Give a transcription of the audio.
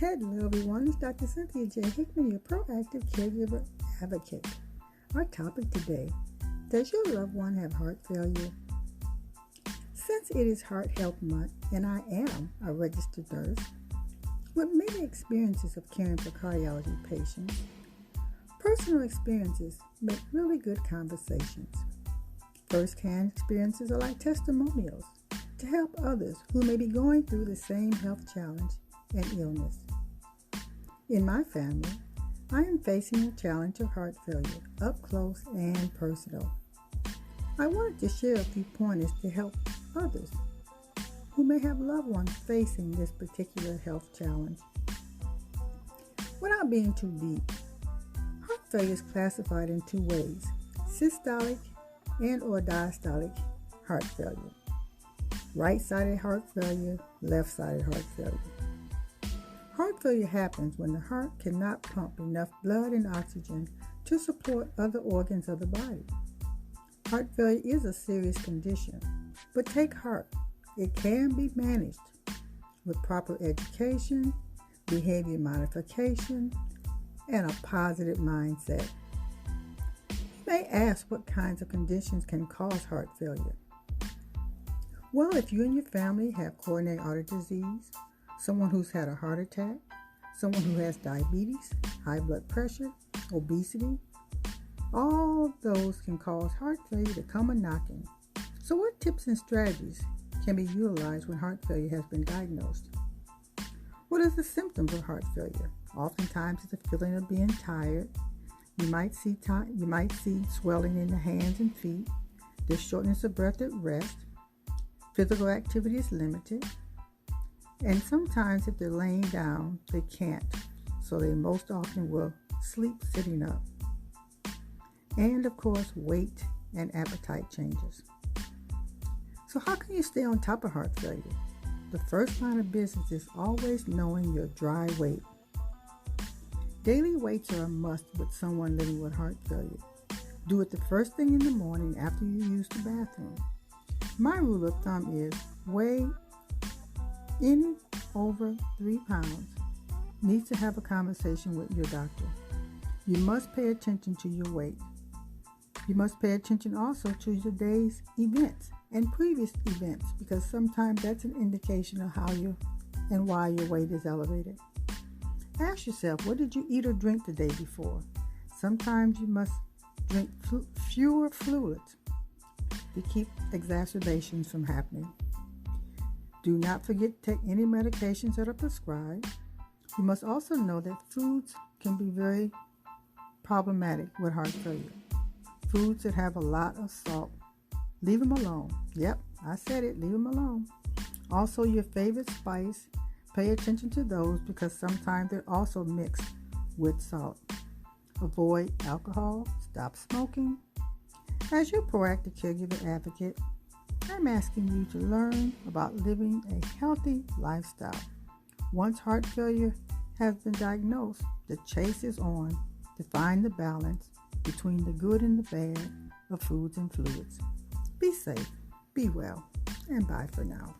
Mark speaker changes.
Speaker 1: Hello everyone, it's Dr. Cynthia J. Hickman, your proactive caregiver advocate. Our topic today, does your loved one have heart failure? Since it is Heart Health Month and I am a registered nurse with many experiences of caring for cardiology patients, personal experiences make really good conversations. First-hand experiences are like testimonials to help others who may be going through the same health challenge and illness. In my family, I am facing the challenge of heart failure up close and personal. I wanted to share a few pointers to help others who may have loved ones facing this particular health challenge. Without being too deep, heart failure is classified in two ways: systolic and or diastolic heart failure. Right-sided heart failure, left-sided heart failure. Heart failure happens when the heart cannot pump enough blood and oxygen to support other organs of the body. Heart failure is a serious condition, but take heart. It can be managed with proper education, behavior modification, and a positive mindset. You may ask what kinds of conditions can cause heart failure. Well, if you and your family have coronary artery disease, someone who's had a heart attack, someone who has diabetes, high blood pressure, obesity, all those can cause heart failure to come a-knocking. So what tips and strategies can be utilized when heart failure has been diagnosed? What are the symptoms of heart failure? Oftentimes it's a feeling of being tired. You might see swelling in the hands and feet. There's shortness of breath at rest. Physical activity is limited. And sometimes if they're laying down, they can't. So they most often will sleep sitting up. And of course, weight and appetite changes. So how can you stay on top of heart failure? The first line of business is always knowing your dry weight. Daily weights are a must with someone living with heart failure. Do it the first thing in the morning after you use the bathroom. My rule of thumb is weigh any over 3 pounds needs to have a conversation with your doctor. You must pay attention to your weight. You must pay attention also to your day's events and previous events, because sometimes that's an indication of how and why your weight is elevated. Ask yourself, what did you eat or drink the day before? Sometimes you must drink fewer fluids to keep exacerbations from happening. Do not forget to take any medications that are prescribed. You must also know that foods can be very problematic with heart failure. Foods that have a lot of salt, leave them alone. Yep, I said it, leave them alone. Also, your favorite spice, pay attention to those because sometimes they're also mixed with salt. Avoid alcohol, stop smoking. As your proactive caregiver advocate, I'm asking you to learn about living a healthy lifestyle. Once heart failure has been diagnosed, the chase is on to find the balance between the good and the bad of foods and fluids. Be safe, be well, and bye for now.